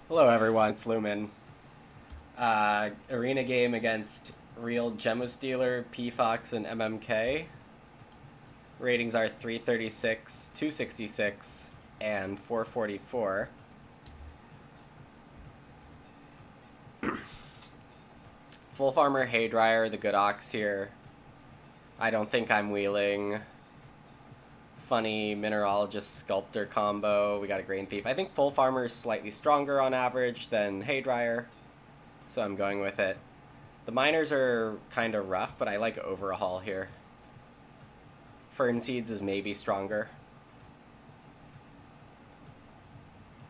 Hello everyone, it's Lumen. Arena game against Real Gemostealer, P-Fox, and MMK. Ratings are 336, 266, and 444. Full Farmer Haydryer, the good ox here. I don't think I'm wheeling. Funny Mineralogist Sculptor combo. We got a Grain Thief. I think Full Farmer is slightly stronger on average than Haydryer, so I'm going with it. The miners are kind of rough, but I like Overhaul here. Fern Seeds is maybe stronger.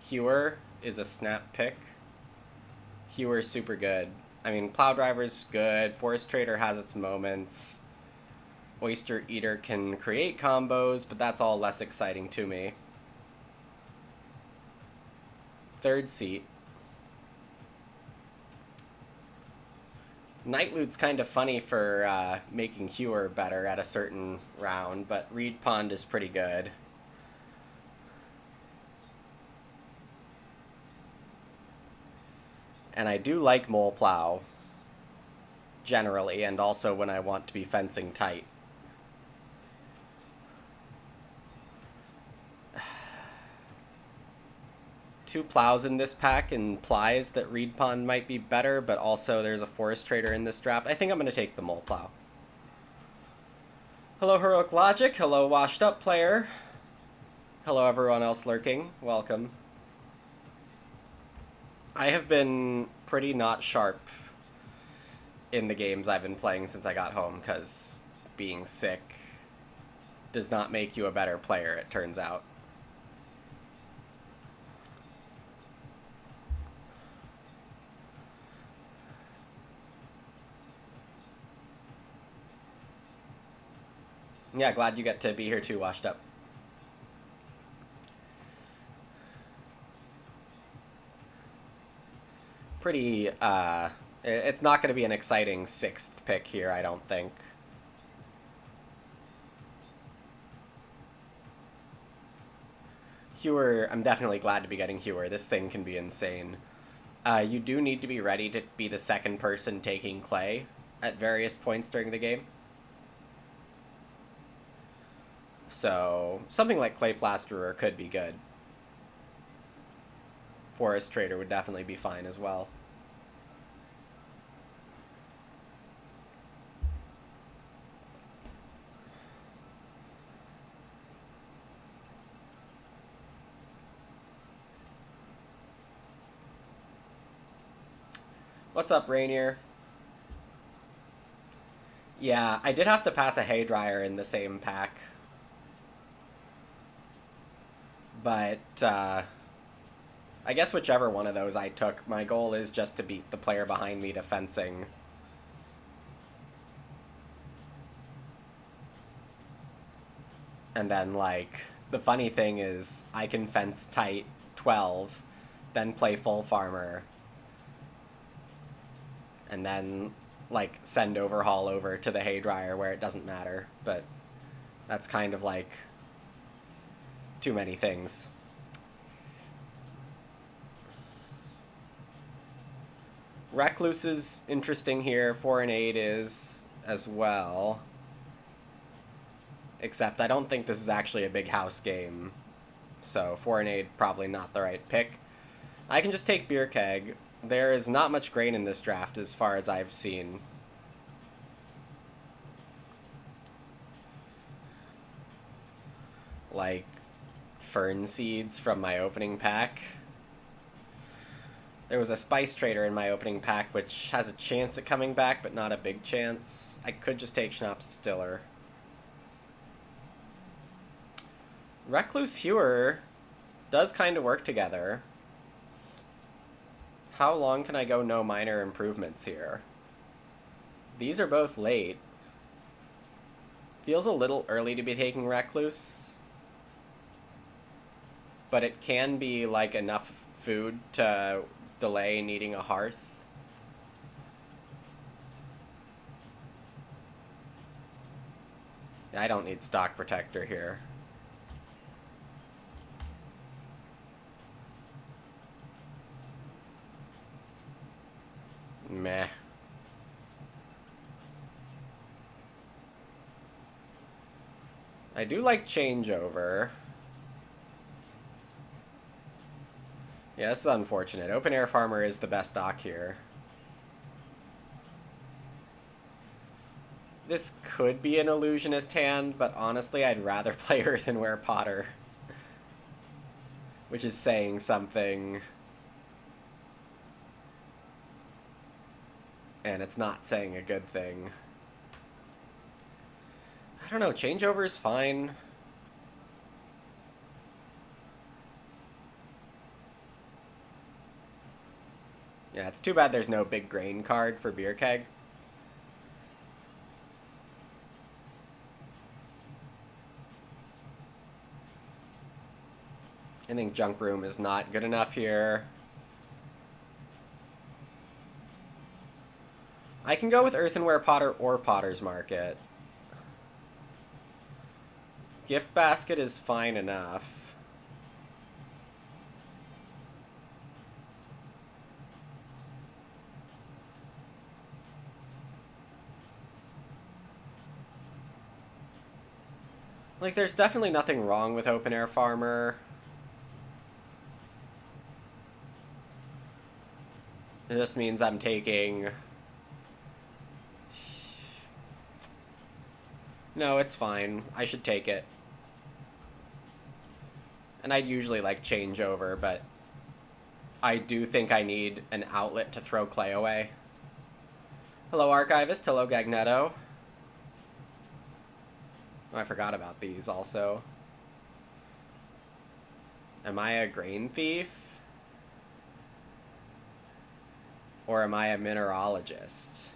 Hewer is a snap pick. Hewer's super good. I mean, Plow Driver's good. Forest Trader has its moments. Oyster Eater can create combos, but that's all less exciting to me. Third seat. Night Loot's kind of funny for making Hewer better at a certain round, but Reed Pond is pretty good. And I do like Mole Plow, generally, and also when I want to be fencing tight. Two plows in this pack implies that Reed Pond might be better, but also there's a Forest Trader in this draft. I think I'm going to take the Mole Plow. Hello, Heroic Logic. Hello, Washed Up Player. Hello, everyone else lurking. Welcome. I have been pretty not sharp in the games I've been playing since I got home, because being sick does not make you a better player, it turns out. Yeah, glad you get to be here too, Washed Up. Pretty, it's not going to be an exciting sixth pick here, I don't think. Hewer, I'm definitely glad to be getting Hewer. This thing can be insane. You do need to be ready to be the second person taking Clay at various points during the game. So, something like Clay Plasterer could be good. Forest Trader would definitely be fine as well. What's up, Rainier? Yeah, I did have to pass a Haydryer in the same pack. But, I guess whichever one of those I took, my goal is just to beat the player behind me to fencing. And then, like, the funny thing is, I can fence tight 12, then play full farmer, and then, like, send Overhaul over to the Haydryer where it doesn't matter. But that's kind of like too many things. Recluse is interesting here. 4 and 8 is as well. Except I don't think this is actually a big house game. So 4 and 8 probably not the right pick. I can just take Beer Keg. There is not much grain in this draft as far as I've seen. Like Fern Seeds from my opening pack. There was a Spice Trader in my opening pack, which has a chance at coming back, but not a big chance. I could just take Schnapps Distiller. Recluse Hewer does kind of work together. How long can I go no minor improvements here? These are both late. Feels a little early to be taking Recluse. But it can be like enough food to delay needing a hearth. I don't need Stock Protector here. Meh. I do like changeover. Yeah, this is unfortunate. Open Air Farmer is the best dock here. This could be an illusionist hand, but honestly, I'd rather play Earthenware Potter. Which is saying something. And it's not saying a good thing. I don't know, changeover is fine. Yeah, it's too bad there's no big grain card for Beer Keg. I think Junk Room is not good enough here. I can go with Earthenware Potter or Potter's Market. Gift Basket is fine enough. Like, there's definitely nothing wrong with Open Air Farmer. It just means I'm taking... No, it's fine. I should take it. And I'd usually like changeover, but I do think I need an outlet to throw clay away. Hello, Archivist. Hello, Gagnetto. Oh, I forgot about these also. Am I a grain thief? Or am I a mineralogist?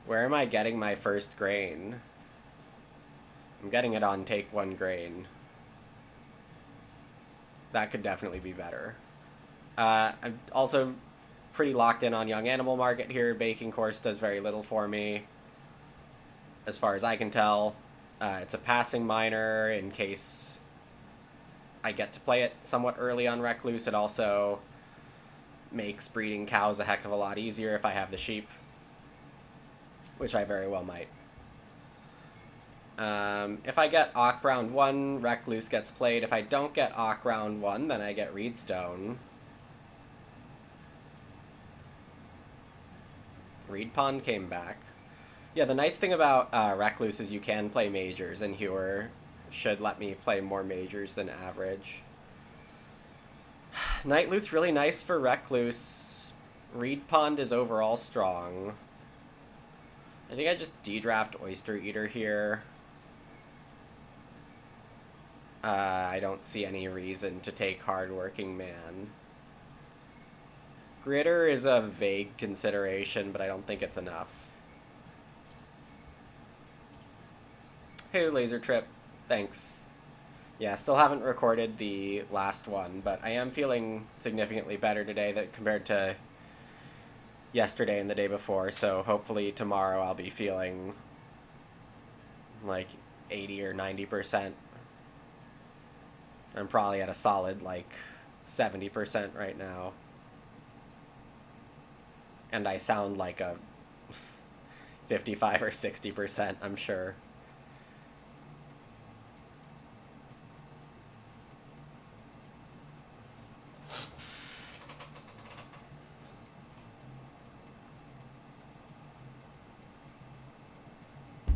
Where am I getting my first grain? I'm getting it on take one grain. That could definitely be better. I'm also pretty locked in on Young Animal Market here. Baking Course does very little for me, as far as I can tell. It's a passing minor in case I get to play it somewhat early on Recluse. It also makes breeding cows a heck of a lot easier if I have the sheep, which I very well might. If I get Ock round 1, Recluse gets played. If I don't get Ock round 1, then I get Reedstone. Reed Pond came back. Yeah, the nice thing about Recluse is you can play majors, and Hewer should let me play more majors than average. Night Loot's really nice for Recluse. Reed Pond is overall strong. I think I just de-draft Oyster Eater here. I don't see any reason to take Hardworking Man. Gritter is a vague consideration, but I don't think it's enough. Hey, Laser Trip. Thanks. Yeah, still haven't recorded the last one, but I am feeling significantly better today that compared to yesterday and the day before, so hopefully tomorrow I'll be feeling like 80 or 90%. I'm probably at a solid like 70% right now. And I sound like a 55 or 60%, I'm sure.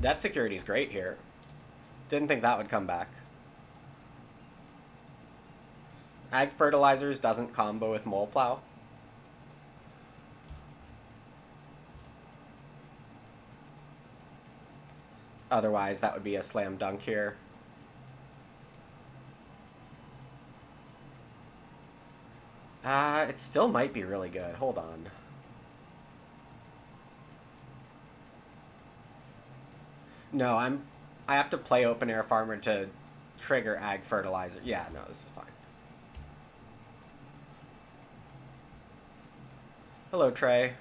Debt security is great here. Didn't think that would come back. Ag Fertilizers doesn't combo with Mole Plow. Otherwise, that would be a slam dunk here. It still might be really good. Hold on. No, I have to play Open Air Farmer to trigger Ag Fertilizer. Yeah, no, this is fine. Hello, Trey.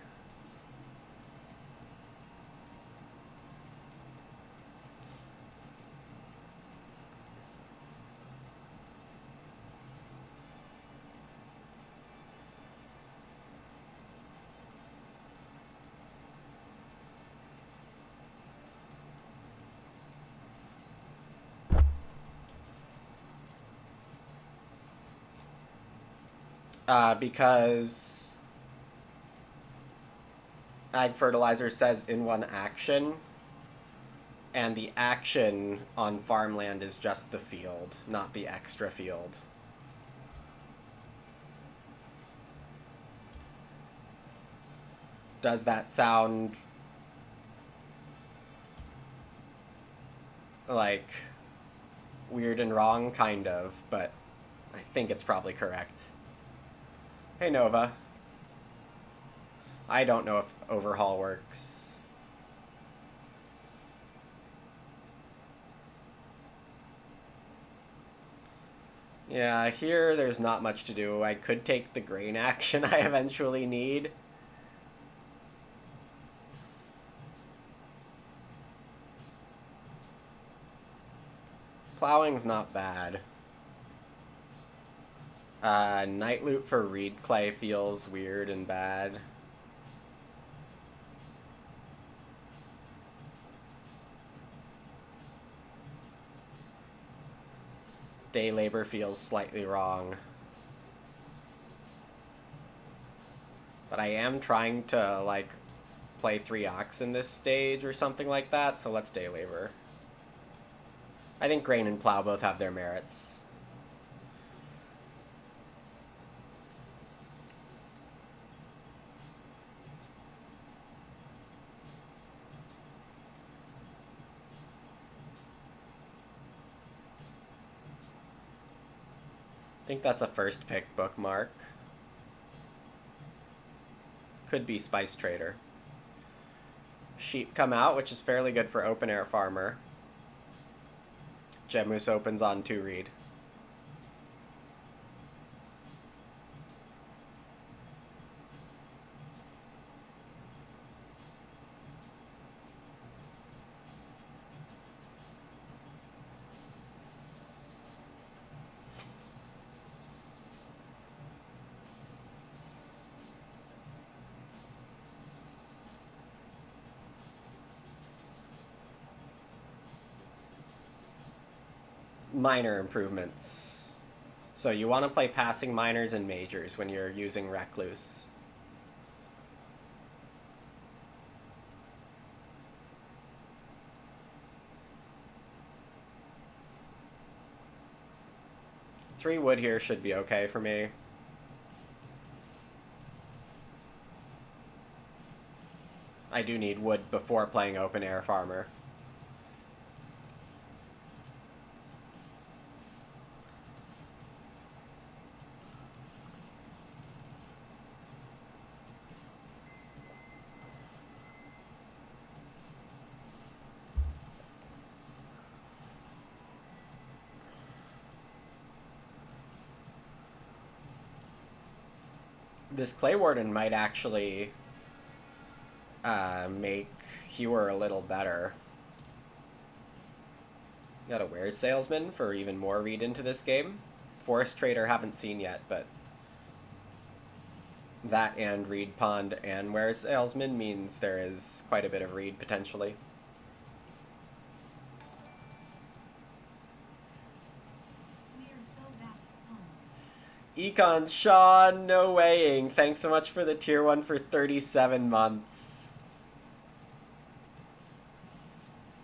Because ag fertilizer says in one action, and the action on farmland is just the field, not the extra field. Does that sound like weird and wrong? Kind of, but I think it's probably correct. Hey, Nova. I don't know if overhaul works. Yeah, here there's not much to do. I could take the grain action I eventually need. Plowing's not bad. Night loot for reed clay feels weird and bad. Day labor feels slightly wrong. But I am trying to, like, play 3 ox in this stage or something like that, so let's day labor. I think grain and plow both have their merits. I think that's a first pick bookmark. Could be Spice Trader. Sheep come out, which is fairly good for open air farmer. Gemus opens on 2 reed. Minor improvements. So you want to play passing minors and majors when you're using Recluse. Three wood here should be okay for me. I do need wood before playing open air farmer. This Clay Warden might actually make Hewer a little better. Got a Wares Salesman for even more read into this game. Forest Trader haven't seen yet, but that and Reed Pond and Wares Salesman means there is quite a bit of read potentially. Econ Sean, no weighing. Thanks so much for the tier 1 for 37 months.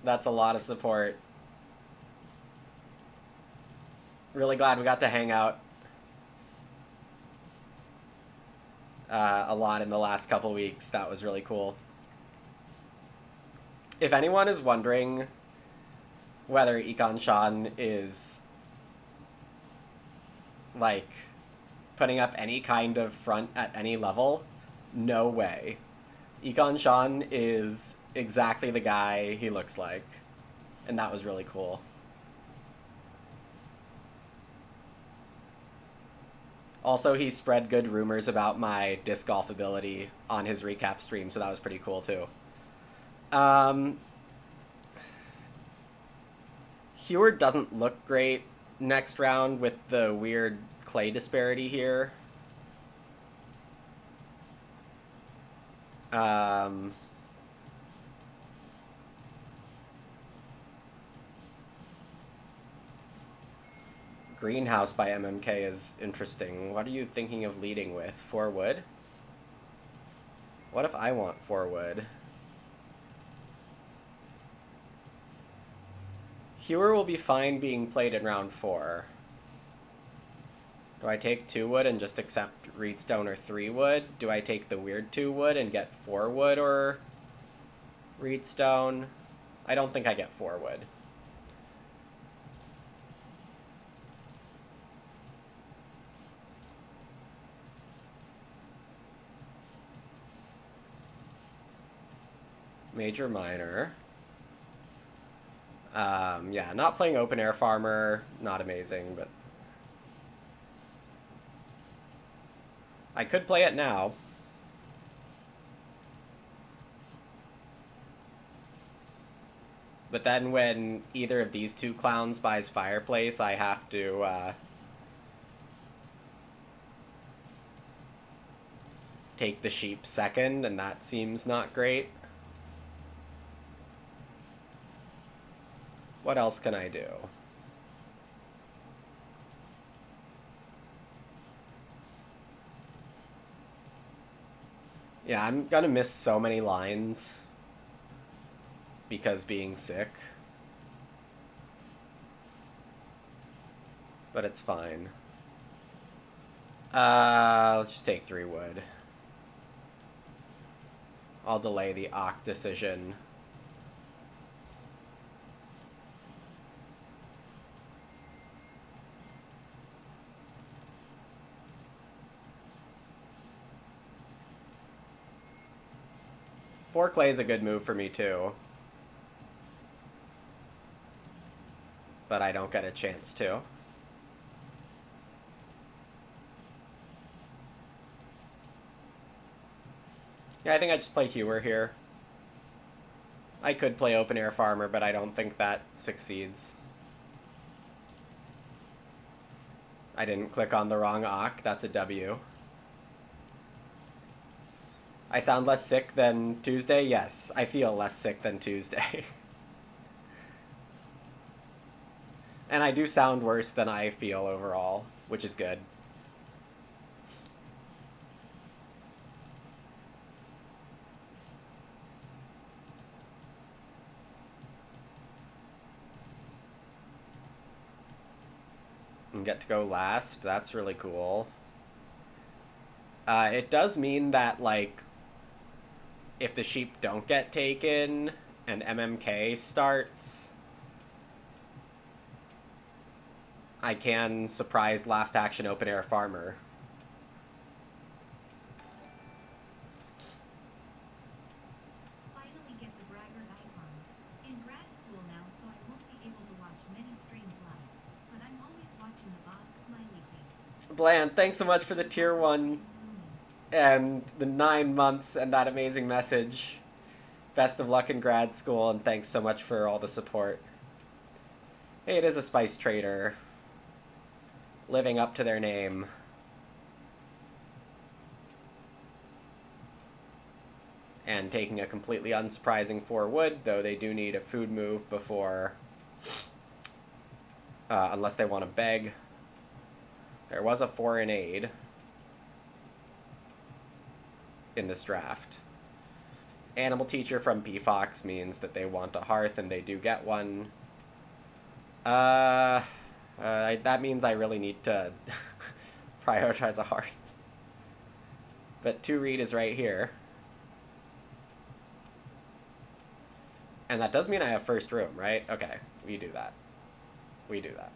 That's a lot of support. Really glad we got to hang out a lot in the last couple weeks. That was really cool. If anyone is wondering whether Econ Sean is like putting up any kind of front at any level, no way. Econ Sean is exactly the guy he looks like, and that was really cool. Also, he spread good rumors about my disc golf ability on his recap stream, so that was pretty cool too. Hewer doesn't look great next round with the weird clay disparity here. greenhouse by MMK is interesting. What are you thinking of leading with? 4 wood? What if I want 4 wood? Hewer will be fine being played in round 4. Do I take 2 wood and just accept Reedstone or 3 wood? Do I take the weird 2 wood and get 4 wood or Reedstone? I don't think I get 4 wood. Major, minor. Yeah, not playing open air farmer, not amazing, but I could play it now. But then when either of these 2 clowns buys Fireplace, I have to take the sheep second, and that seems not great. What else can I do? Yeah, I'm gonna miss so many lines because being sick. But it's fine. Let's just take 3 wood. I'll delay the Ock decision. Four clay is a good move for me too. But I don't get a chance to. Yeah, I think I just play Hewer here. I could play open air farmer, but I don't think that succeeds. I didn't click on the wrong Ock. That's a W. I sound less sick than Tuesday? Yes, I feel less sick than Tuesday. And I do sound worse than I feel overall, which is good. And get to go last. That's really cool. It does mean that, like, if the sheep don't get taken and MMK starts, I can surprise last action open air farmer. Finally get the braggart icon. In grad school now, so I won't be able to watch many streams live, but I'm always watching the Bob smiley face. Bland, thanks so much for the tier 1 and the 9 months and that amazing message. Best of luck in grad school, and thanks so much for all the support. Hey, it is a spice trader. Living up to their name. And taking a completely unsurprising 4 wood, though they do need a food move before... unless they want to beg. There was a 4 in aid in this draft. Animal teacher from P-Fox means that they want a hearth, and they do get one. That means I really need to prioritize a hearth. But 2 read is right here. And that does mean I have first room, right? Okay, we do that. We do that.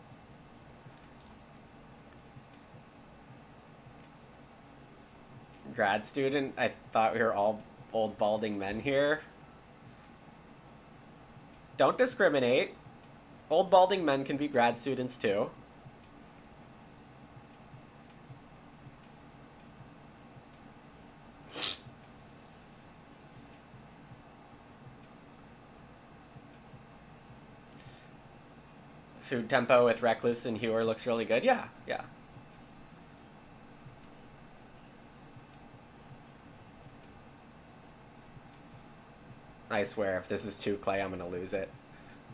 Grad student? I thought we were all old balding men here. Don't discriminate. Old balding men can be grad students too. Food tempo with Recluse and Hewer looks really good. Yeah, yeah. I swear, if this is 2 clay, I'm gonna lose it.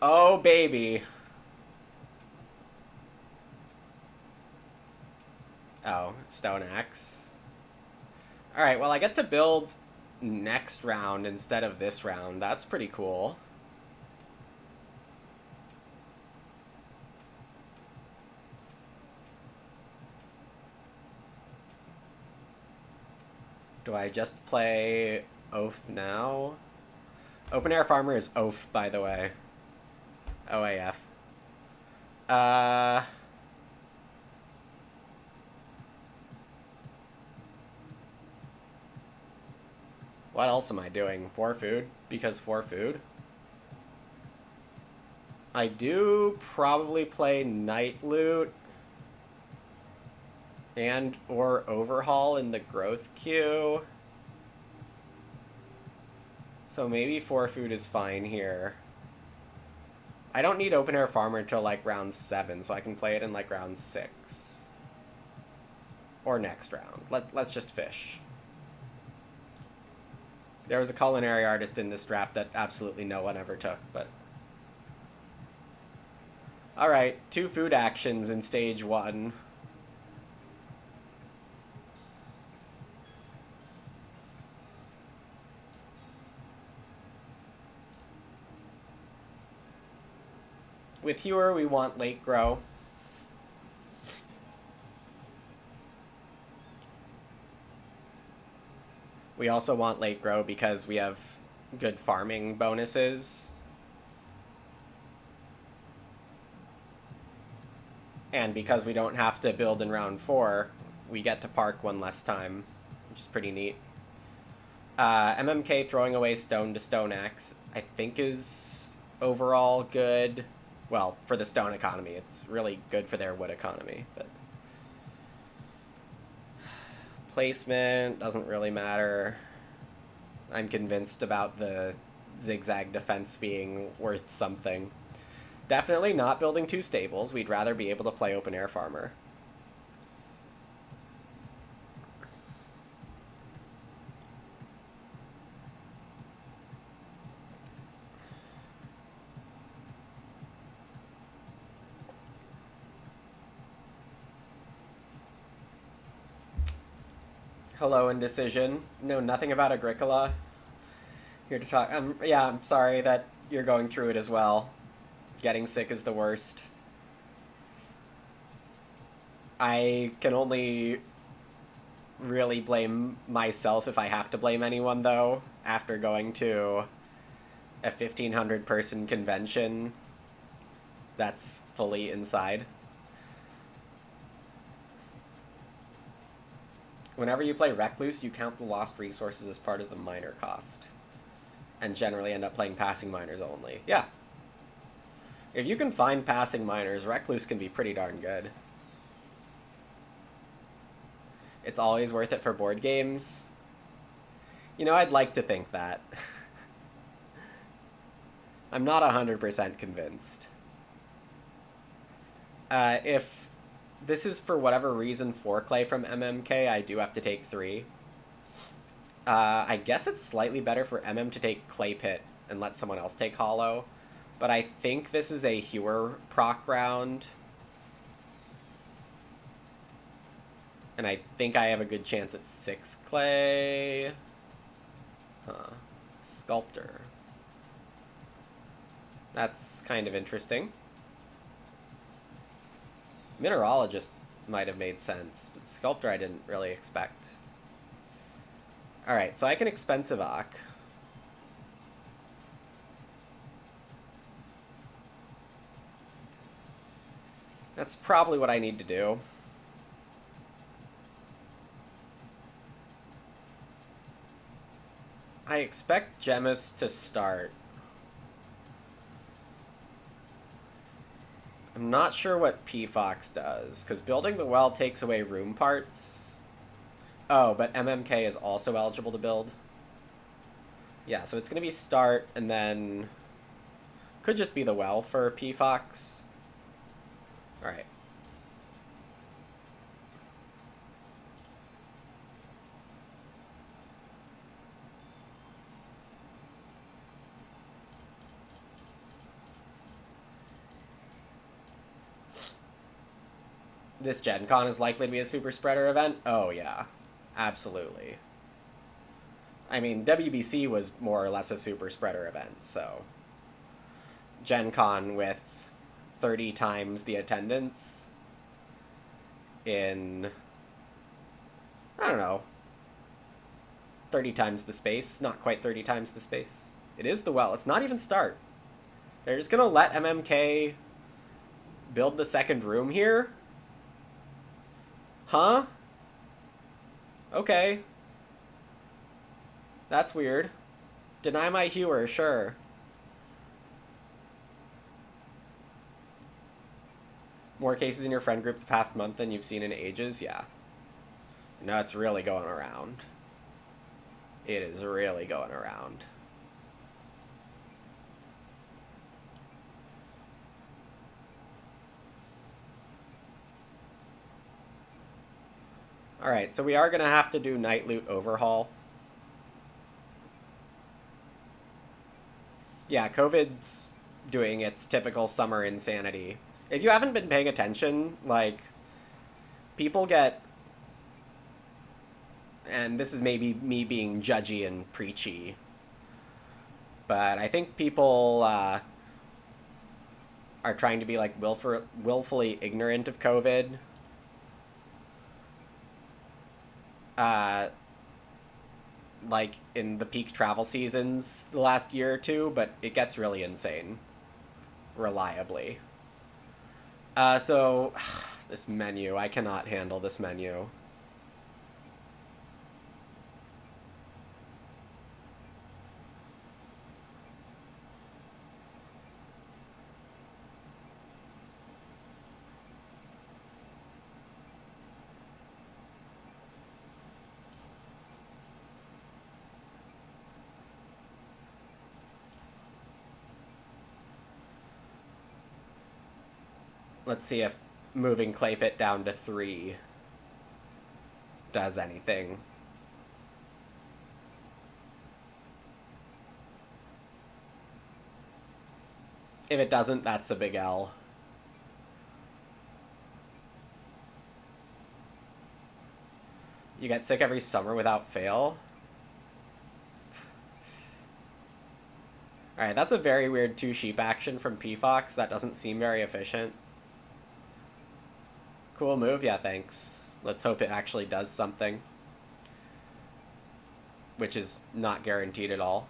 Oh, baby. Oh, stone axe. Alright, well, I get to build next round instead of this round. That's pretty cool. Do I just play Oath now? Open Air Farmer is Oath, by the way. OAF. Uh... What else am I doing? 4 food? Because 4 food? I do probably play Night Loot and or Overhaul in the growth queue. So maybe 4 food is fine here. I don't need Open Air Farmer until like round 7, so I can play it in like round 6. Or next round. Let's just fish. There was a culinary artist in this draft that absolutely no one ever took, but... Alright, 2 food actions in stage 1. With Hewer, we want late grow. We also want late grow because we have good farming bonuses. And because we don't have to build in round 4, we get to park one less time, which is pretty neat. MMK throwing away stone to stone axe, I think is overall good. Well, for the stone economy, it's really good for their wood economy. But placement doesn't really matter. I'm convinced about the zigzag defense being worth something. Definitely not building 2 stables. We'd rather be able to play open air farmer. Hello, Indecision. Know nothing about Agricola. Here to talk. Yeah, I'm sorry that you're going through it as well. Getting sick is the worst. I can only really blame myself if I have to blame anyone, though, after going to a 1,500 person convention that's fully inside. Whenever you play Recluse, you count the lost resources as part of the miner cost. And generally end up playing passing miners only. Yeah. If you can find passing miners, Recluse can be pretty darn good. It's always worth it for board games. You know, I'd like to think that. I'm not 100% convinced. If this is for whatever reason 4 clay from MMK, I do have to take 3. I guess it's slightly better for MM to take Clay Pit and let someone else take Hollow. But I think this is a Hewer proc round. And I think I have a good chance at 6 clay. Huh. Sculptor. That's kind of interesting. Mineralogist might have made sense, but Sculptor I didn't really expect. Alright, so I can expensive Ock. That's probably what I need to do. I expect Gemus to start. I'm not sure what P-Fox does, because building the well takes away room parts. Oh, but MMK is also eligible to build. Yeah, so it's going to be start, and then... Could just be the well for P-Fox. Alright. This Gen Con is likely to be a super spreader event? Oh, yeah. Absolutely. I mean, WBC was more or less a super spreader event, so Gen Con with 30 times the attendance in, I don't know, 30 times the space. Not quite 30 times the space. It is the well. It's not even start. They're just going to let MMK build the second room here? Huh? Okay. That's weird. Deny my hewer, sure. More cases in your friend group the past month than you've seen in ages? Yeah. No, it's really going around. It is really going around. Alright, so we are going to have to do Night Loot Overhaul. Yeah, COVID's doing its typical summer insanity. If you haven't been paying attention, like, people get, and this is maybe me being judgy and preachy, but I think people are trying to be like willfully ignorant of COVID. Uh, like in the peak travel seasons the last year or two, but it gets really insane reliably. So this menu, I cannot handle this menu. Let's see if moving clay pit down to 3 does anything. If it doesn't, that's a big L. You get sick every summer without fail? Alright, that's a very weird 2 sheep action from PFox. That doesn't seem very efficient. Cool move, yeah, thanks. Let's hope it actually does something. Which is not guaranteed at all.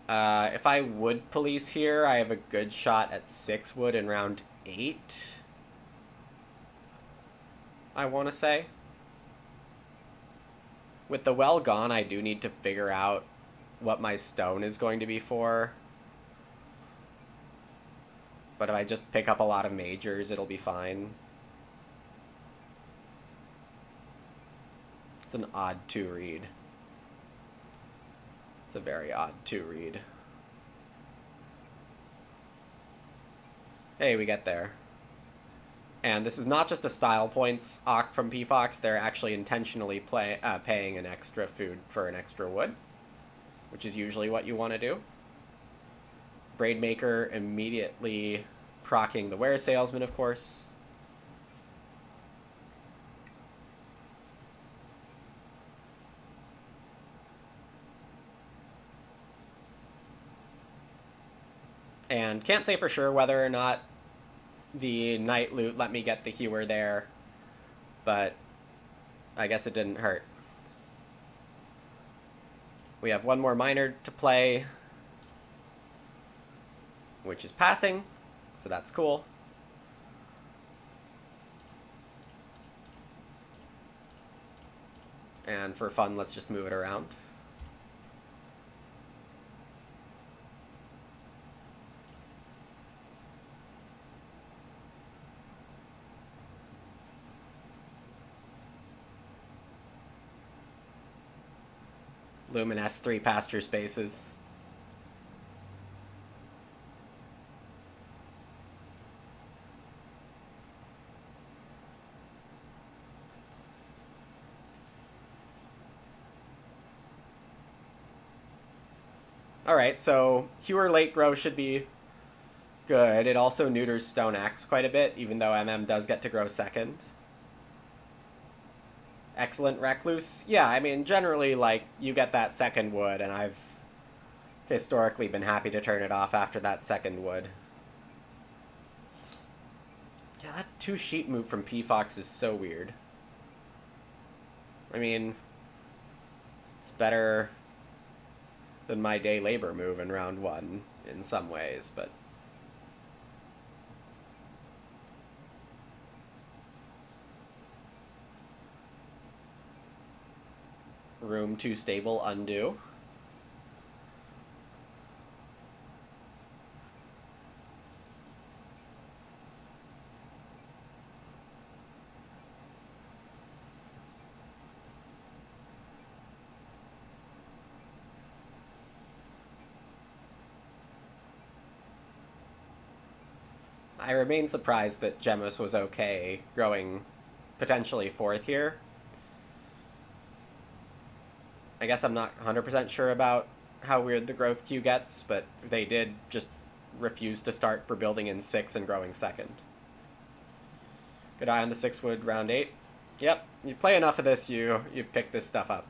If I would police here, I have a good shot at 6 wood in round 8. I want to say. With the well gone, I do need to figure out what my stone is going to be for. But if I just pick up a lot of majors, it'll be fine. It's an odd 2 read. It's a very odd 2 read. Hey, we get there. And this is not just a style points Oct from PFox, they're actually intentionally paying an extra food for an extra wood, which is usually what you want to do. Braidmaker immediately proccing the Ware Salesman, of course. And can't say for sure whether or not the Night Loot let me get the Hewer there, but I guess it didn't hurt. We have one more miner to play, which is passing, so that's cool. And for fun, let's just move it around. Lumen S3 pasture spaces. Alright, so Hewer late grow should be Good. It also neuters Stone Axe quite a bit, even though MM does get to grow second. Excellent Recluse. Yeah, I mean, generally, like, you get that second wood, and I've historically been happy to turn it off after that second wood. Yeah, that 2 sheep move from P-Fox is so weird. I mean, it's better than my day labor move in round 1 in some ways, but... Room 2 stable, undo. I remain surprised that Gemus was okay growing potentially 4th here. I guess I'm not 100% sure about how weird the growth queue gets, but they did just refuse to start for building in 6 and growing second. Good eye on the 6 wood round 8. Yep, you play enough of this, you pick this stuff up.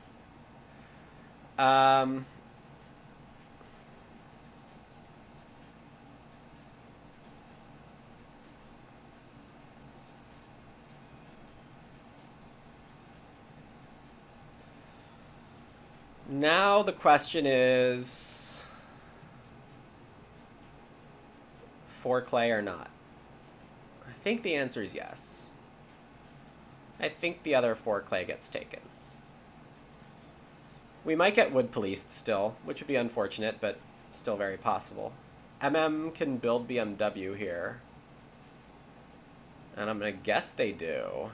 Now the question is 4 clay or not? I think the answer is yes. I think the other 4 clay gets taken. We might get wood policed still, which would be unfortunate, but still very possible. MM can build BMW here. And I'm going to guess they do.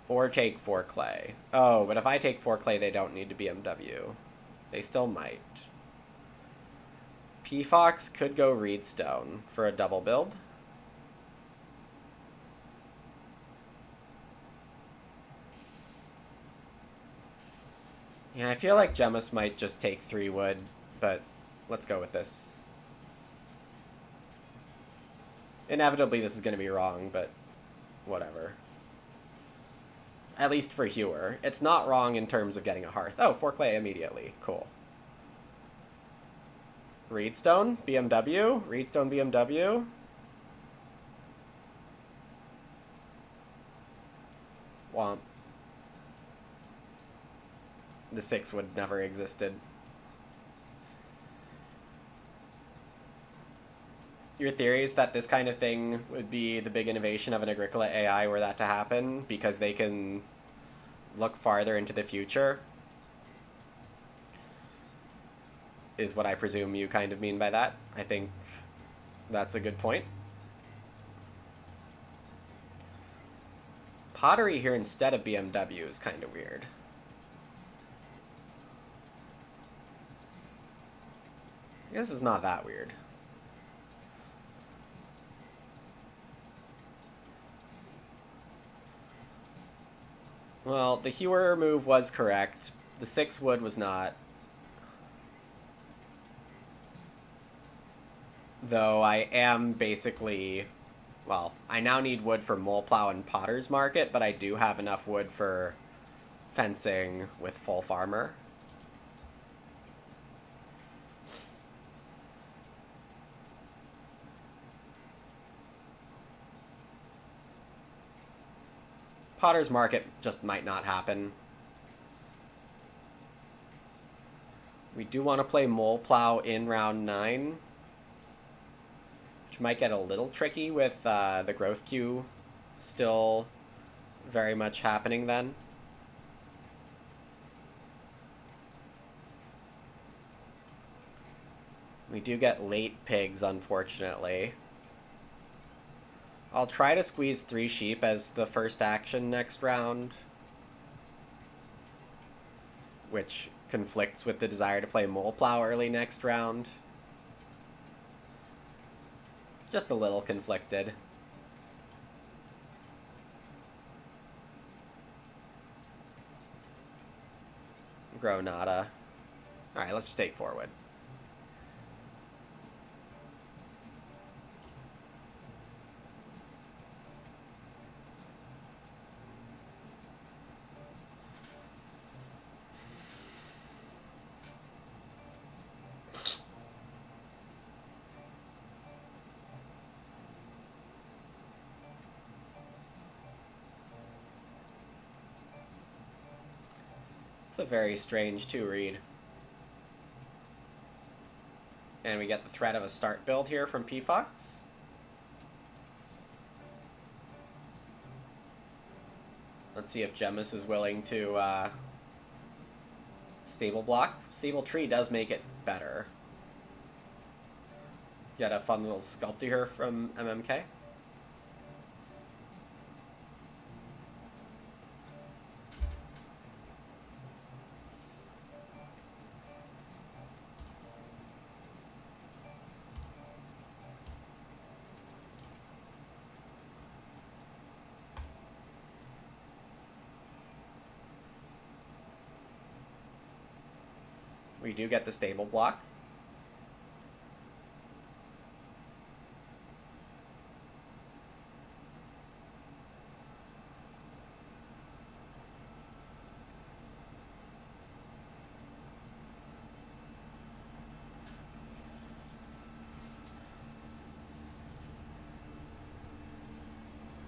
Or take 4 clay. Oh, but if I take 4 clay, they don't need to BMW. They still might. P-Fox could go Reedstone for a double build. Yeah, I feel like Gemus might just take 3 wood, but let's go with this. Inevitably, this is going to be wrong, but whatever. At least for Hewer. It's not wrong in terms of getting a hearth. Oh, 4 clay immediately. Cool. Reedstone? BMW? Reedstone BMW? Womp. The 6 would never existed. Your theory is that this kind of thing would be the big innovation of an Agricola AI were that to happen because they can look farther into the future? Is what I presume you kind of mean by that. I think that's a good point. Pottery here instead of BMW is kind of weird. I guess it's not that weird. Well, the Hewer move was correct. The 6 wood was not. Though I am basically... Well, I now need wood for Mole Plow and Potter's Market, but I do have enough wood for fencing with Full Farmer. Potter's Market just might not happen. We do want to play Mole Plow in round 9, which might get a little tricky with the growth queue still very much happening then. We do get late pigs, unfortunately. I'll try to squeeze 3 sheep as the first action next round, which conflicts with the desire to play Mole Plow early next round. Just a little conflicted. Grow nada. Alright, let's just take forward. It's a very strange 2-read. And we get the threat of a start build here from P-Fox. Let's see if Gemus is willing to stable block. Stable tree does make it better. Get a fun little sculptor here from MMK. We do get the stable block.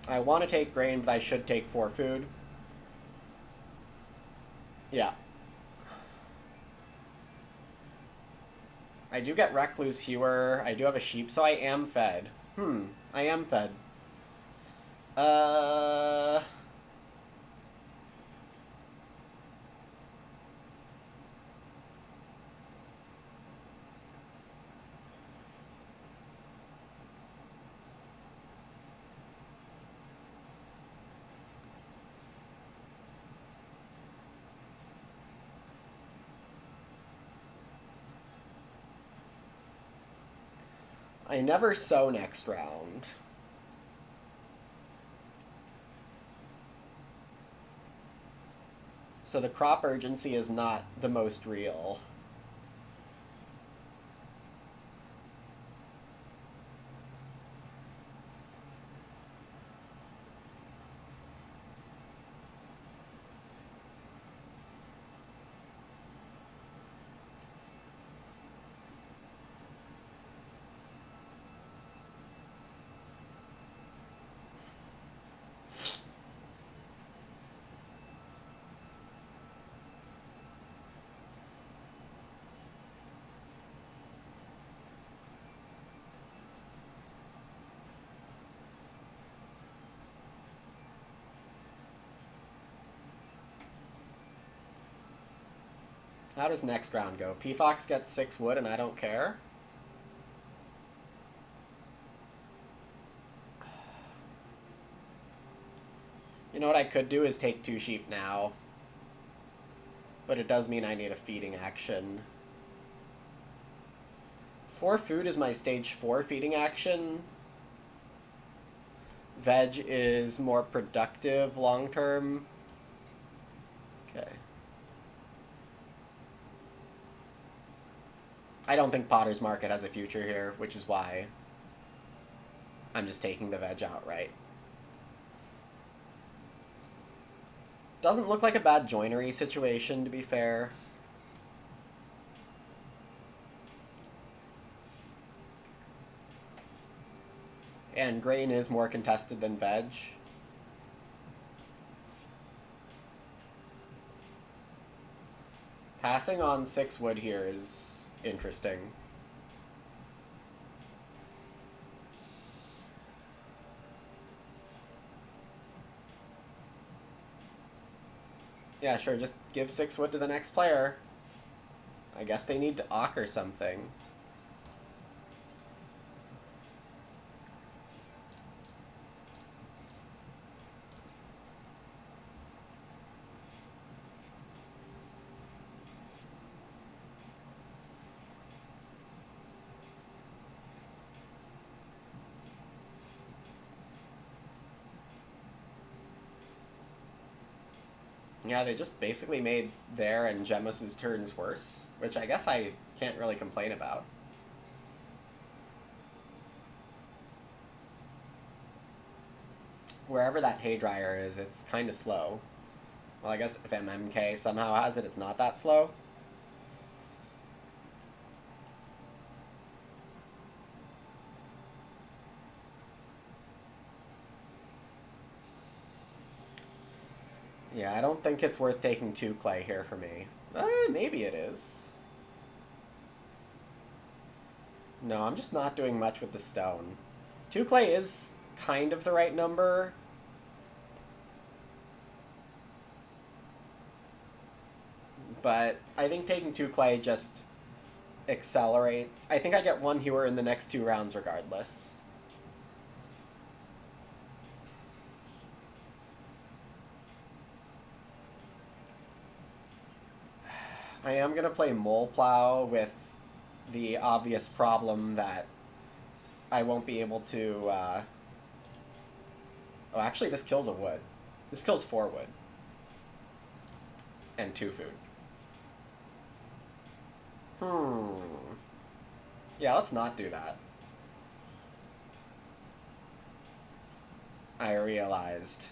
I want to take grain, but I should take 4 food. Yeah. I do get Recluse Hewer. I do have a sheep, so I am fed. I am fed. I never sow next round. So the crop urgency is not the most real. How does next round go? P-Fox gets 6 wood and I don't care? You know what I could do is take 2 sheep now. But it does mean I need a feeding action. 4 food is my stage 4 feeding action. Veg is more productive long term. Okay. I don't think Potter's Market has a future here, which is why I'm just taking the veg outright. Doesn't look like a bad joinery situation, to be fair. And grain is more contested than veg. Passing on 6 wood here is interesting. Yeah, sure, just give 6 wood to the next player. I guess they need to awk or something. Yeah, they just basically made their and Gemus's turns worse, which I guess I can't really complain about. Wherever that haydryer is, it's kind of slow. Well, I guess if MMK somehow has it, it's not that slow. Yeah, I don't think it's worth taking 2 clay here for me. Maybe it is. No, I'm just not doing much with the stone. 2 clay is kind of the right number. But I think taking 2 clay just accelerates. I think I get 1 hewer in the next 2 rounds regardless. I am going to play Mole Plow with the obvious problem that I won't be able to... Oh, actually, this kills a wood. This kills 4 wood. And 2 food. Yeah, let's not do that. I realized.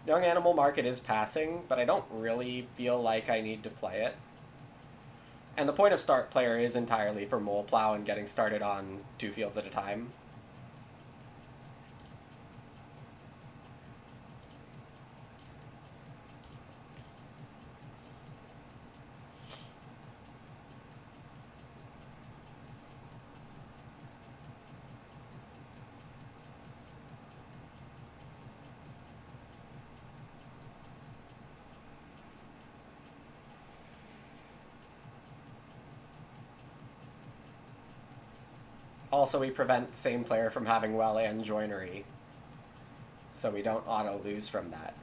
Young Animal Market is passing, but I don't really feel like I need to play it. And the point of start player is entirely for Mole Plow and getting started on 2 fields at a time. Also, we prevent the same player from having well and joinery, so we don't auto lose from that.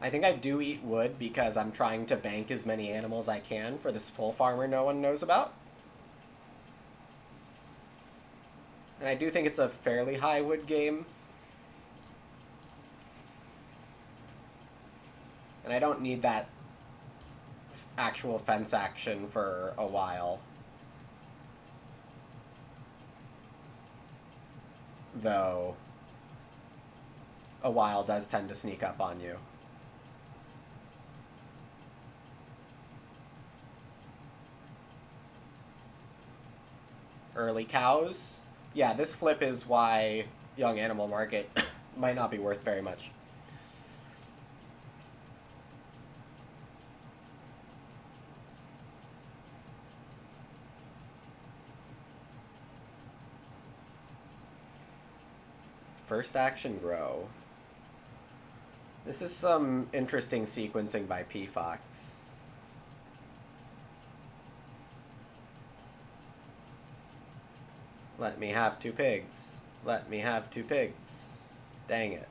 I think I do eat wood because I'm trying to bank as many animals I can for this full farmer no one knows about. And I do think it's a fairly high wood game. And I don't need that actual fence action for a while. Though, a while does tend to sneak up on you. Early cows. Yeah, this flip is why Young Animal Market might not be worth very much. First action grow. This is some interesting sequencing by P Fox. Let me have 2 pigs. Let me have 2 pigs. Dang it.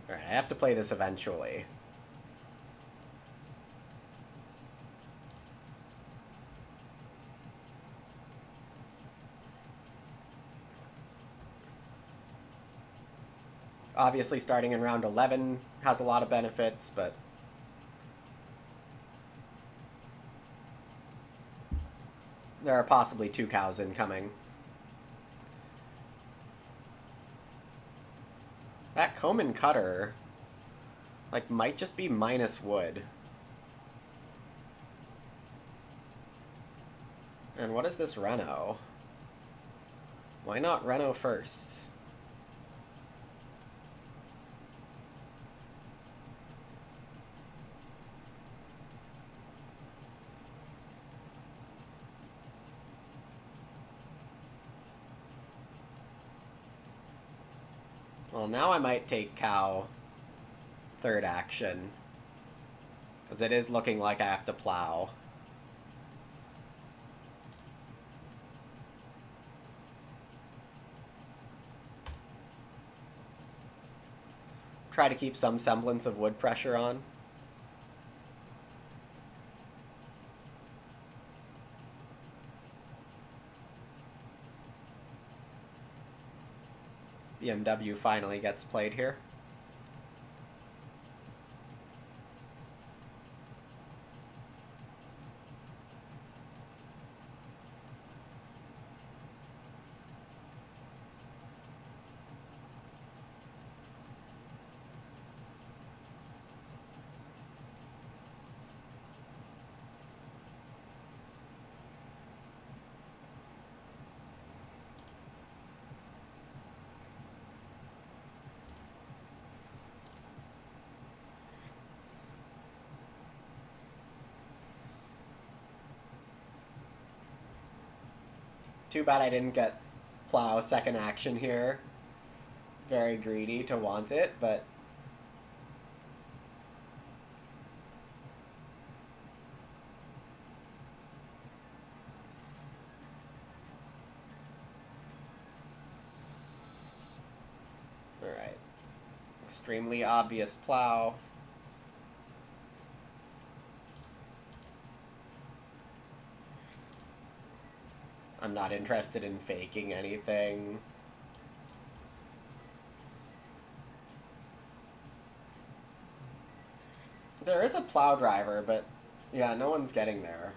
Alright, I have to play this eventually. Obviously, starting in round 11 has a lot of benefits, but there are possibly 2 cows incoming. That comb and cutter, like, might just be minus wood. And what is this Reno? Why not Reno first? Well, now I might take cow third action. Because it is looking like I have to plow. Try to keep some semblance of wood pressure on. BMW finally gets played here. Too bad I didn't get plow second action here. Very greedy to want it, but alright. Extremely obvious plow. I'm not interested in faking anything. There is a plow driver, but yeah, no one's getting there.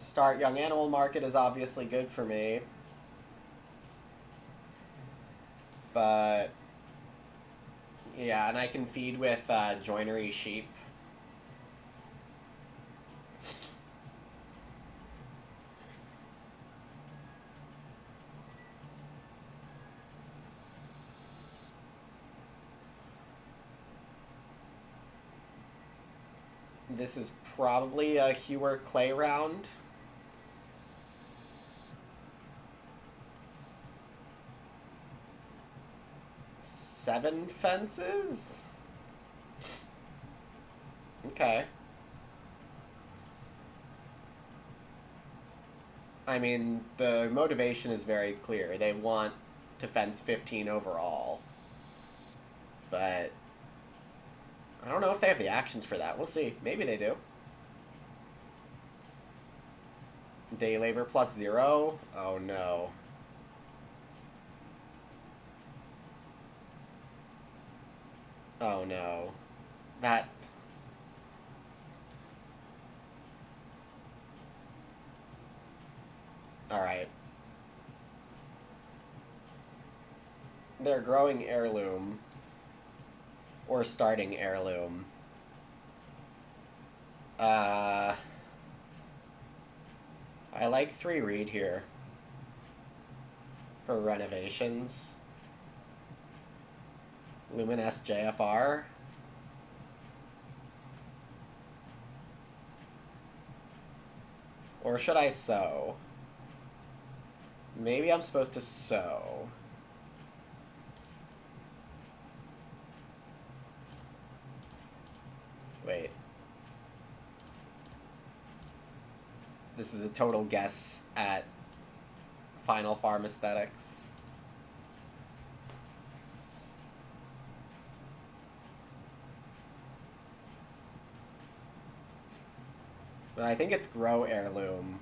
Start Young Animal Market is obviously good for me. But yeah, and I can feed with joinery sheep. This is probably a Hewer Clay round. Seven fences? Okay. I mean, the motivation is very clear. They want to fence 15 overall. But I don't know if they have the actions for that. We'll see. Maybe they do. Day labor plus 0? Oh no. Oh no. That... Alright. They're growing heirloom. Or starting heirloom. I like 3 reed here. For renovations. Luminous JFR. Or Or should I sow? Maybe I'm supposed to sow. Wait. This is a total guess at Final Farm aesthetics. But I think it's grow heirloom.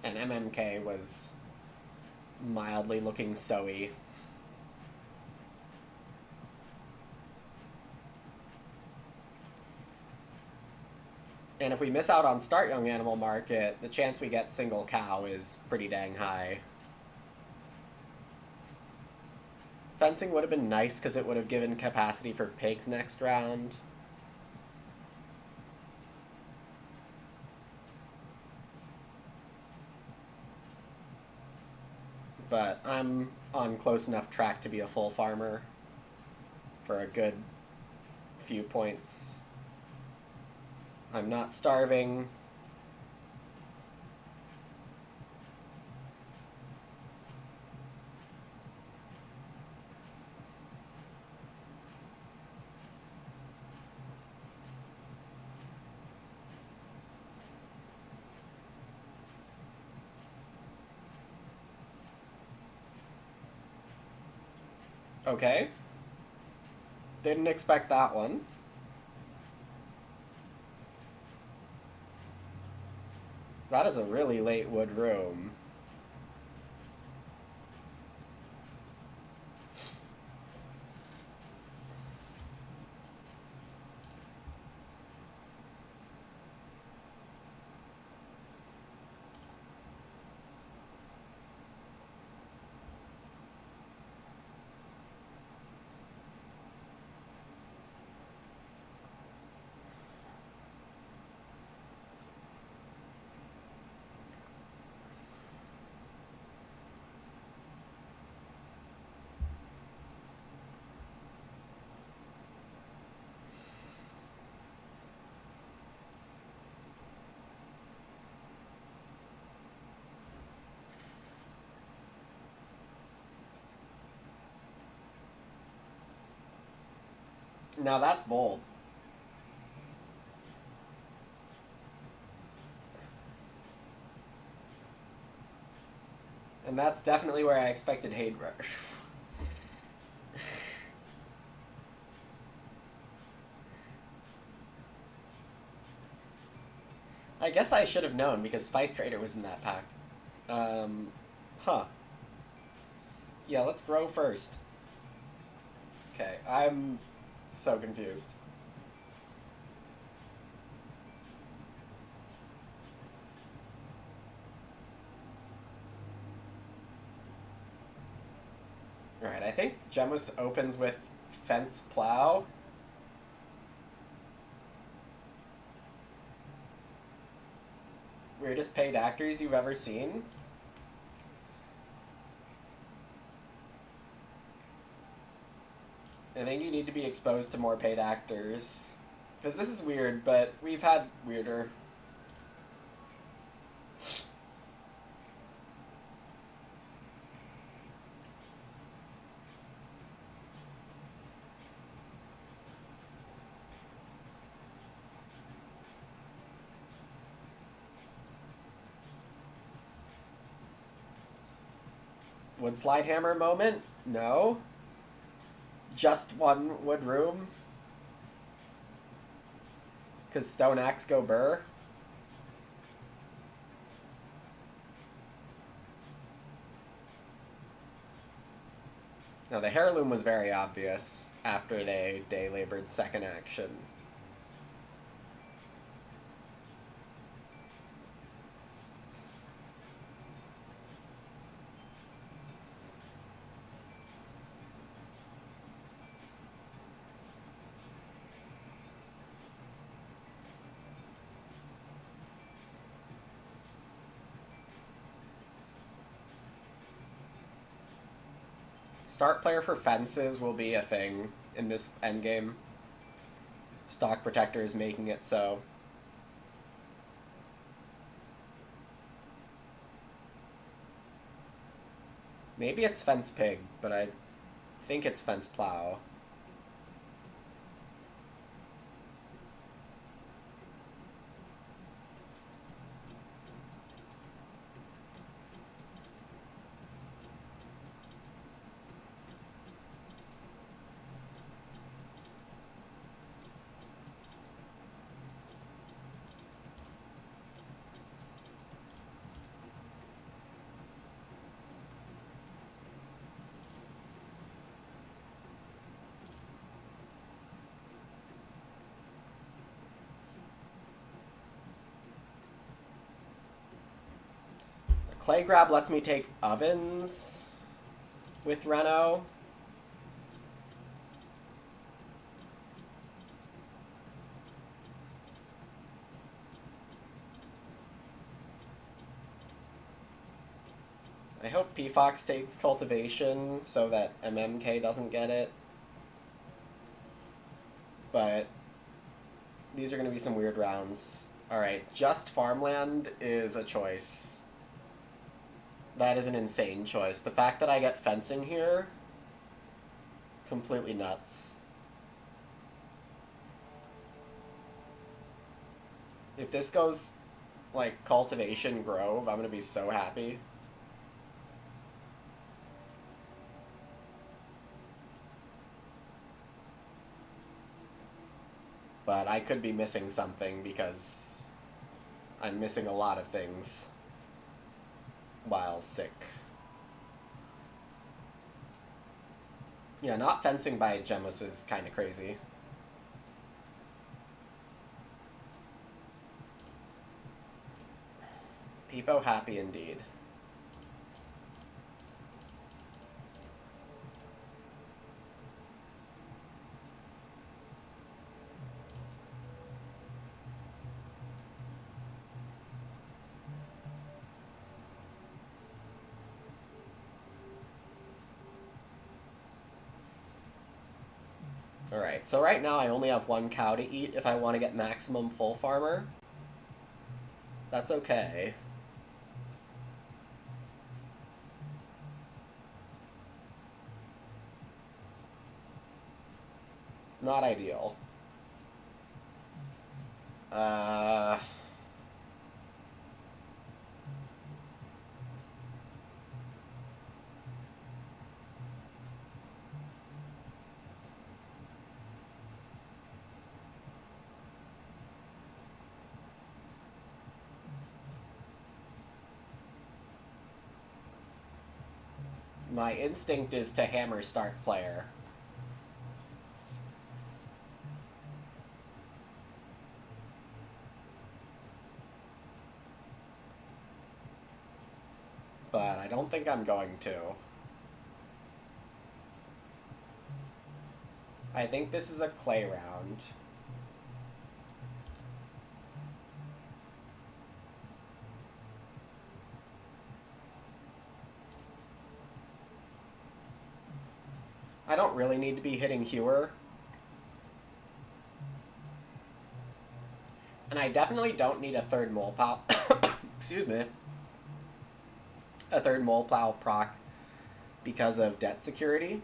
And MMK was mildly looking sowy. And if we miss out on Start Young Animal Market, the chance we get single cow is pretty dang high. Fencing would have been nice because it would have given capacity for pigs next round. But I'm on close enough track to be a full farmer for a good few points. I'm not starving. Okay. Didn't expect that one. That is a really late wood room. Now that's bold. And that's definitely where I expected Hade Rush. I guess I should have known because Spice Trader was in that pack. Um, huh. Yeah, let's grow first. Okay, I'm so confused. Alright, I think Gemus opens with Fence Plow. Weirdest paid actors you've ever seen? I think you need to be exposed to more paid actors. Because this is weird, but we've had weirder. Wood Slide Hammer moment? No. Just one wood room? Because Stone Axe go burr? No, the heirloom was very obvious after they day labored second action. Start player for fences will be a thing in this endgame. Stock Protector is making it so. Maybe it's Fence Pig, but I think it's Fence Plow. Clay Grab lets me take ovens with Reno. I hope P-Fox takes Cultivation so that MMK doesn't get it. But these are going to be some weird rounds. Alright, just farmland is a choice. That is an insane choice. The fact that I get fencing here, completely nuts. If this goes, like, Cultivation Grove, I'm going to be so happy. But I could be missing something because I'm missing a lot of things while sick. Yeah, not fencing by Gemus is kind of crazy. Peepo happy indeed. Alright, so right now I only have one cow to eat if I want to get maximum full farmer. That's okay. It's not ideal. My instinct is to hammer start player. But I don't think I'm going to. I think this is a clay round. I don't really need to be hitting Hewer. And I definitely don't need a third mole plow. Excuse me. A third mole plow proc because of debt security.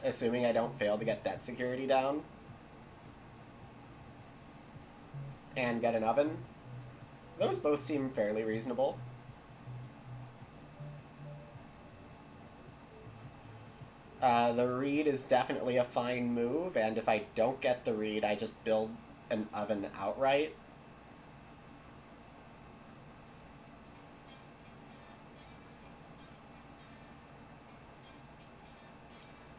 Assuming I don't fail to get debt security down. And get an oven. Those both seem fairly reasonable. The read is definitely a fine move, and if I don't get the read, I just build an oven outright.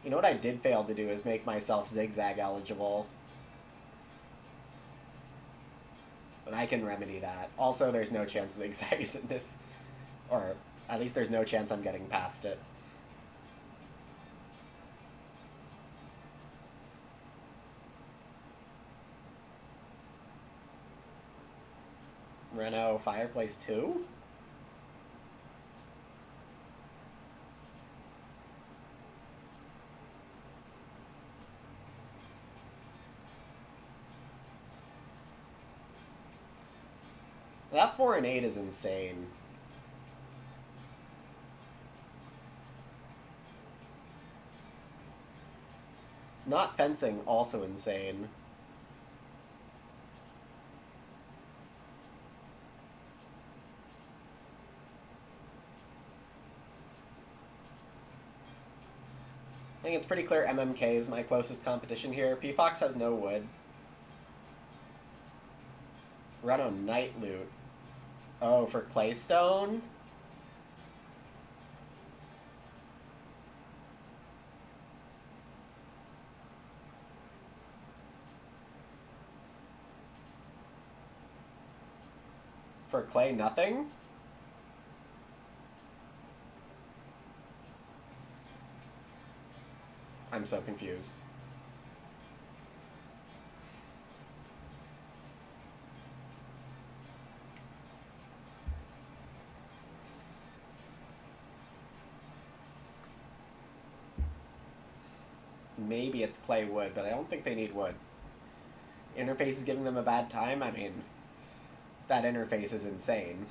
You know what I did fail to do is make myself zigzag eligible. But I can remedy that. Also, there's no chance zigzag is in this. Or at least there's no chance I'm getting past it. Reno Fireplace 2? That 4 and 8 is insane. Not fencing, also insane. I think it's pretty clear MMK is my closest competition here. P-Fox has no wood. Run on Night Loot. Oh, for Claystone? For Clay, nothing? I'm so confused. Maybe it's Clay wood, but I don't think they need wood. Interface is giving them a bad time? I mean, that interface is insane.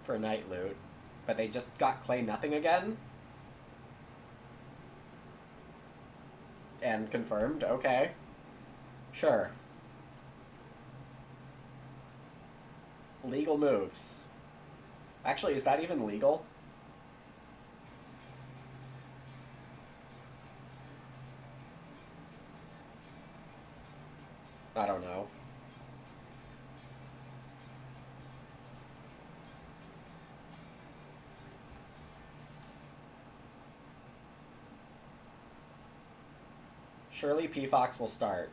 For Night Loot. But they just got Clay nothing again? And confirmed? Okay. Sure. Legal moves. Actually, is that even legal? I don't know. Surely P-Fox will start.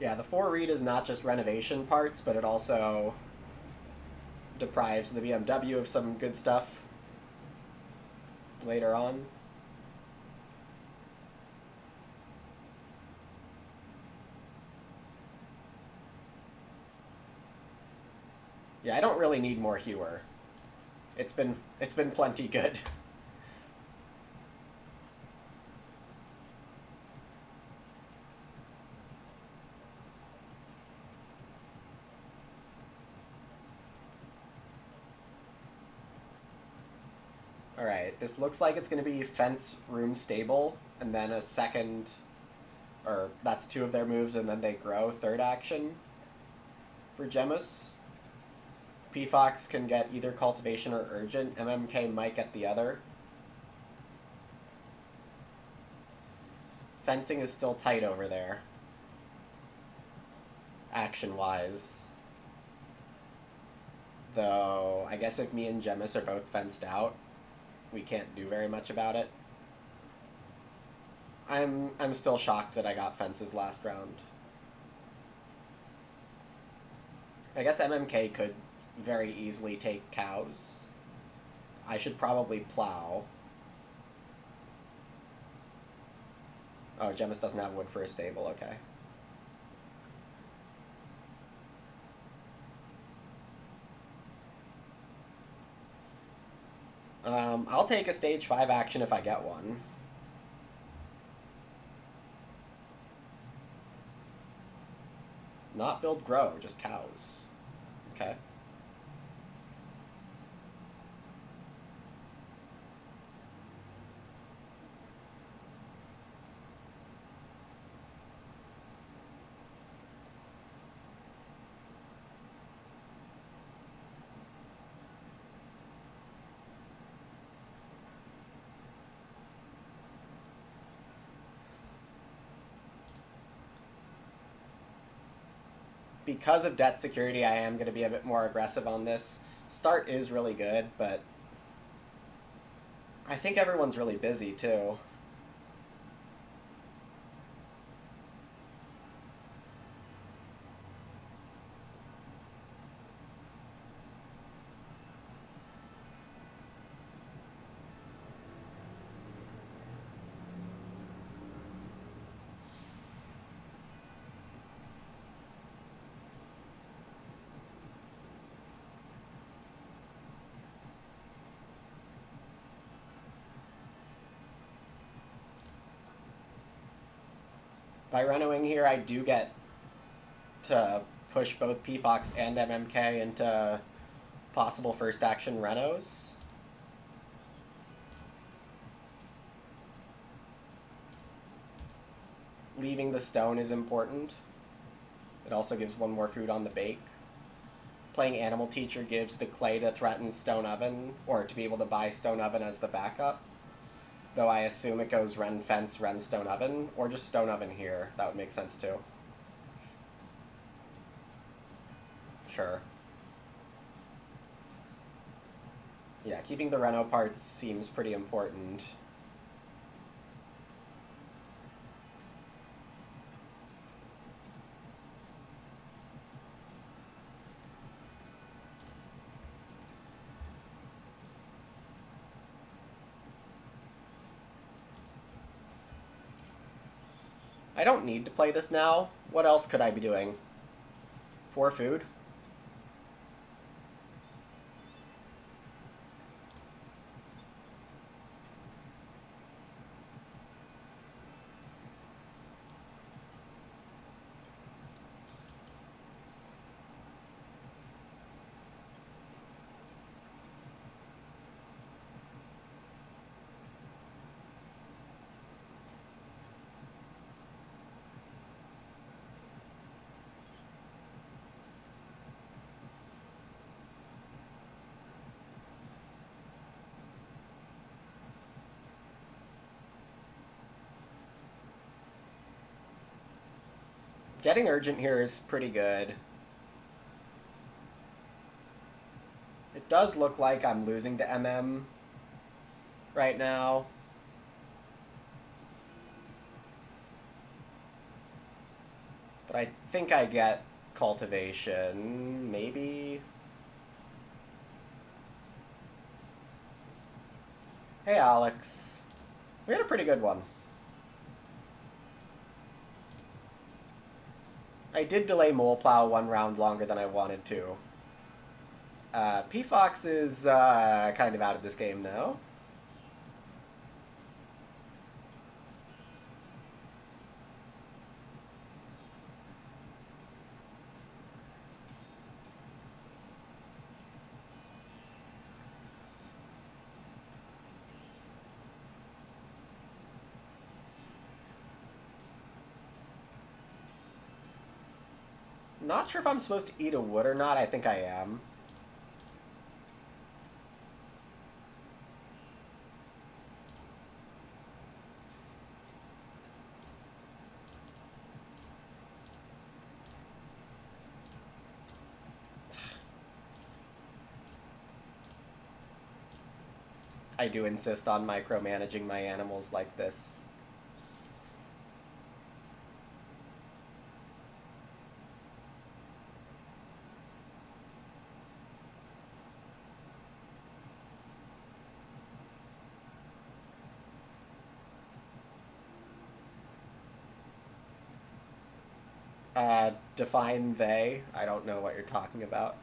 Yeah, the 4 read is not just renovation parts, but it also deprives the BMW of some good stuff later on. Yeah, I don't really need more Hewer. It's been plenty good. Alright, this looks like it's going to be fence room stable, and then a second, or that's 2 of their moves, and then they grow third action for Gemus. P-Fox can get either cultivation or urgent. MMK might get the other. Fencing is still tight over there. Action-wise. Though, I guess if me and Gemus are both fenced out, we can't do very much about it. I'm still shocked that I got fences last round. I guess MMK could very easily take cows. I should probably plow. Oh, Gemus doesn't have wood for a stable, okay. I'll take a stage 5 action if I get one. Not build grow, just cows. Okay. Because of debt security, I am going to be a bit more aggressive on this. Start is really good, but I think everyone's really busy too. By Renoing here, I do get to push both PFOX and MMK into possible first action Renos. Leaving the stone is important. It also gives one more food on the bake. Playing Animal Teacher gives the clay to threaten Stone Oven, or to be able to buy Stone Oven as the backup. Though I assume it goes Ren Fence, Ren Stone Oven, or just Stone Oven here. That would make sense too. Sure. Yeah, keeping the Reno parts seems pretty important. I don't need to play this now. What else could I be doing? For food? Getting urgent here is pretty good. It does look like I'm losing to MM right now. But I think I get cultivation, maybe. Hey, Alex. We had a pretty good one. I did delay Mole Plow one round longer than I wanted to. P-Fox is kind of out of this game now. Not sure if I'm supposed to eat a wood or not. I think I am. I do insist on micromanaging my animals like this. Define they. I don't know what you're talking about.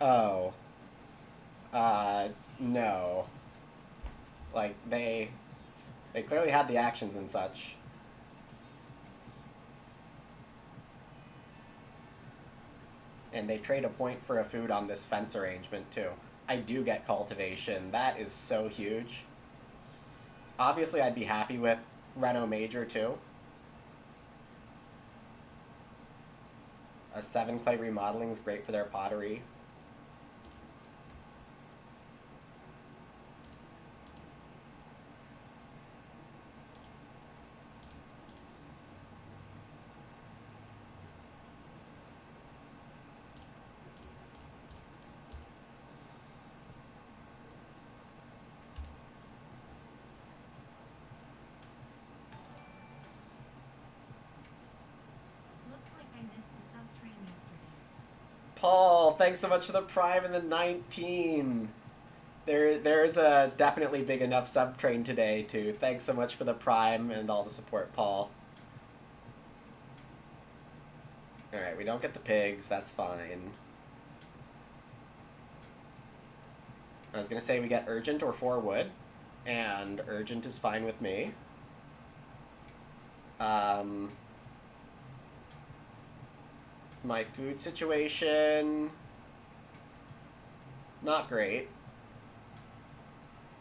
Oh. No. Like, they clearly had the actions and such. And they trade a point for a food on this fence arrangement, too. I do get cultivation. That is so huge. Obviously, I'd be happy with Reno Major, too. A 7 clay remodeling is great for their pottery. Looks like I missed the sub train yesterday. Paul, thanks so much for the Prime and the 19. There's a definitely big enough sub train today, too. Thanks so much for the Prime and all the support, Paul. Alright, we don't get the pigs. That's fine. I was going to say we get Urgent or 4 wood. And Urgent is fine with me. My food situation... not great.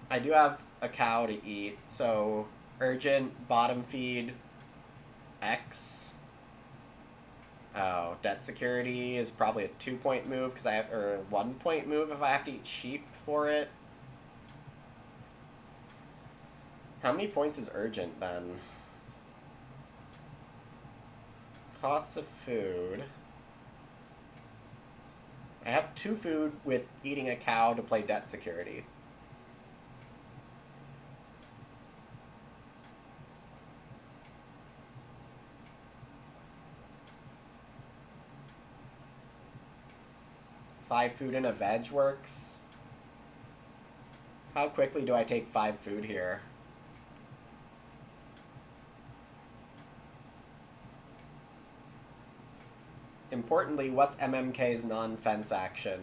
I do have a cow to eat, so Urgent, bottom feed, X. Oh, debt security is probably a 2-point move because I have, or a 1-point move if I have to eat sheep for it. How many points is Urgent then? Costs of food. I have 2 food with eating a cow to play debt security. Five food and a veg works. How quickly do I take 5 food here? Importantly, what's MMK's non-fence action?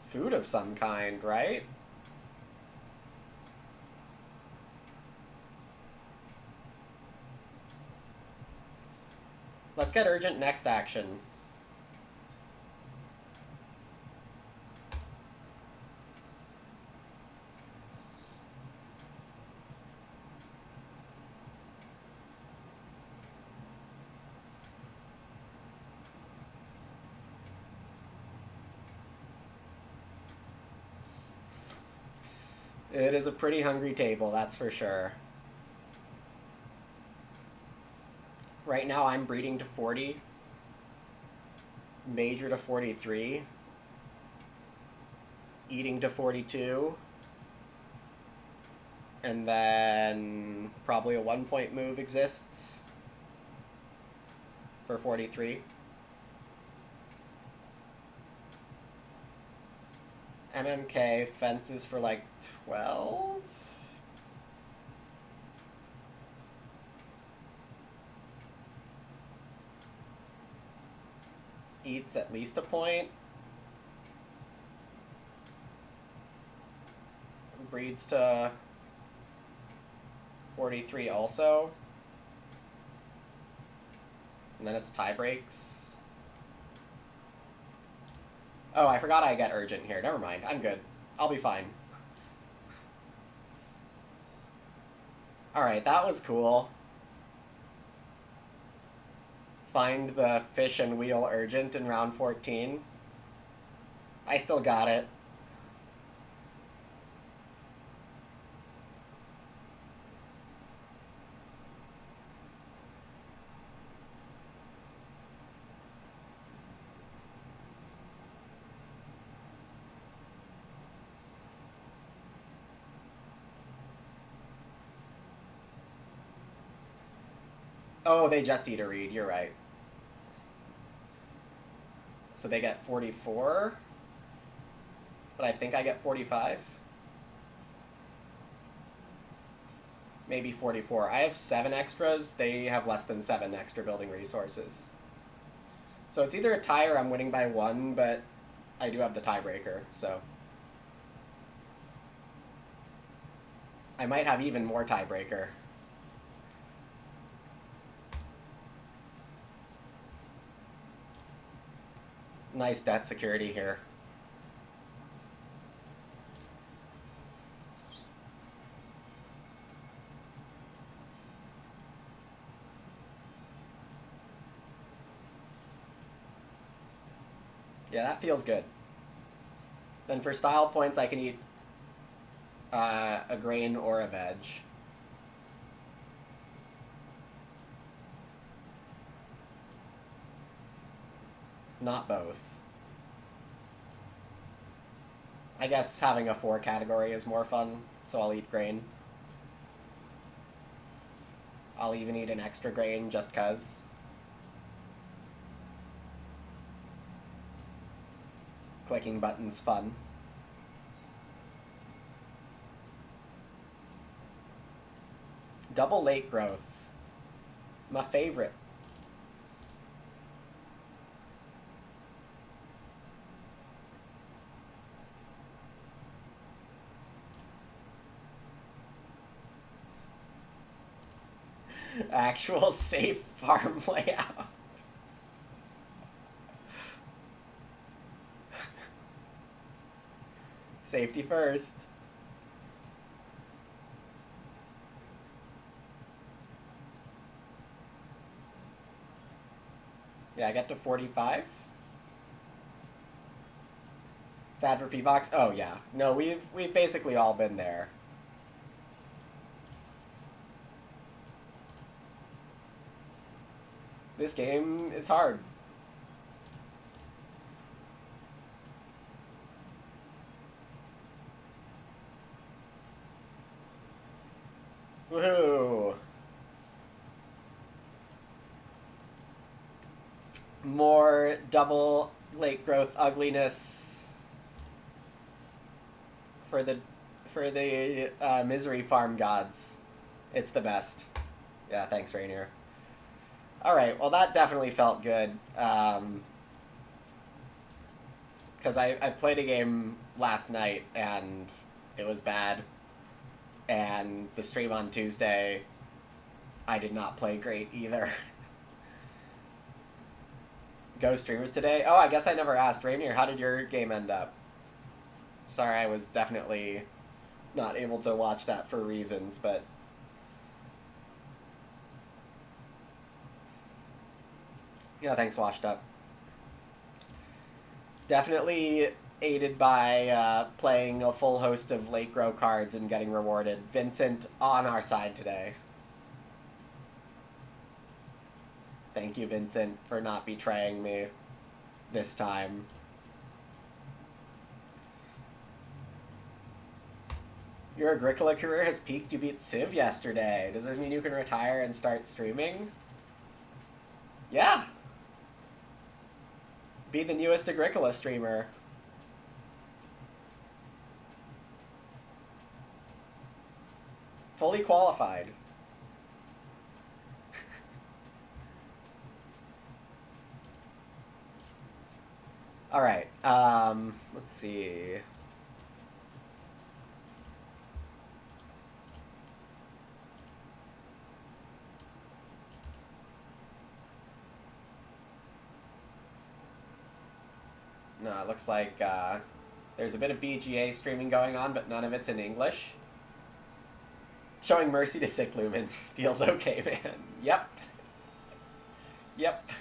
Food of some kind, right? Let's get Urgent next action. It is a pretty hungry table, that's for sure. Right now I'm breeding to 40. Major to 43. Eating to 42. And then probably a 1-point move exists for 43. MMK fences for like 12? Eats at least a point. Breeds to 43 also. And then it's tie breaks. Oh, I forgot I get Urgent here. Never mind. I'm good. I'll be fine. Alright, that was cool. Find the fish and wheel Urgent in round 14. I still got it. Oh, they just eat a reed. You're right. So they get 44. But I think I get 45. Maybe 44. I have 7 extras. They have less than 7 extra building resources. So it's either a tie or I'm winning by 1, but I do have the tiebreaker, so. I might have even more tiebreaker. Nice debt security here. Yeah, that feels good. Then for style points, I can eat a grain or a veg. not both. I guess having a 4 category is more fun, so I'll eat grain. I'll even eat an extra grain just cuz. Clicking buttons fun. Double late growth. My favorite. Actual safe farm layout. Safety first. Yeah, I get to 45. Sad for P-Box? Oh yeah. No, we've basically all been there. This game is hard. Woohoo! More double late growth ugliness for the misery farm gods. It's the best. Yeah, thanks, Rainier. All right, well that definitely felt good. Because I played a game last night and it was bad, and the stream on Tuesday, I did not play great either. Go streamers today? Oh, I guess I never asked. Rainier, how did your game end up? Sorry, I was definitely not able to watch that for reasons, but... Yeah, thanks, Washed Up. Definitely aided by playing a full host of late grow cards and getting rewarded. Vincent on our side today. Thank you, Vincent, for not betraying me this time. Your Agricola career has peaked. You beat Civ yesterday. Does this mean you can retire and start streaming? Yeah. Be the newest Agricola streamer. Fully qualified. All right. Let's see. No, it looks like there's a bit of BGA streaming going on, but none of it's in English. Showing mercy to Sick Lumen feels okay, man. Yep. Yep.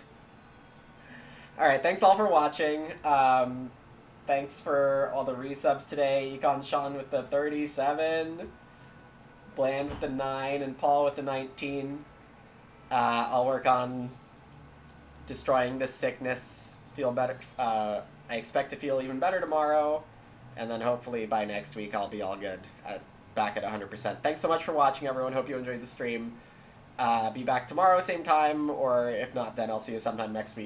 Alright, thanks all for watching. Thanks for all the resubs today. Econ Sean with the 37, Bland with the 9, and Paul with the 19. I'll work on destroying this sickness. Feel better. I expect to feel even better tomorrow, and then hopefully by next week I'll be all good. Back at 100%. Thanks so much for watching, everyone. Hope you enjoyed the stream. Be back tomorrow, same time, or if not, then I'll see you sometime next week.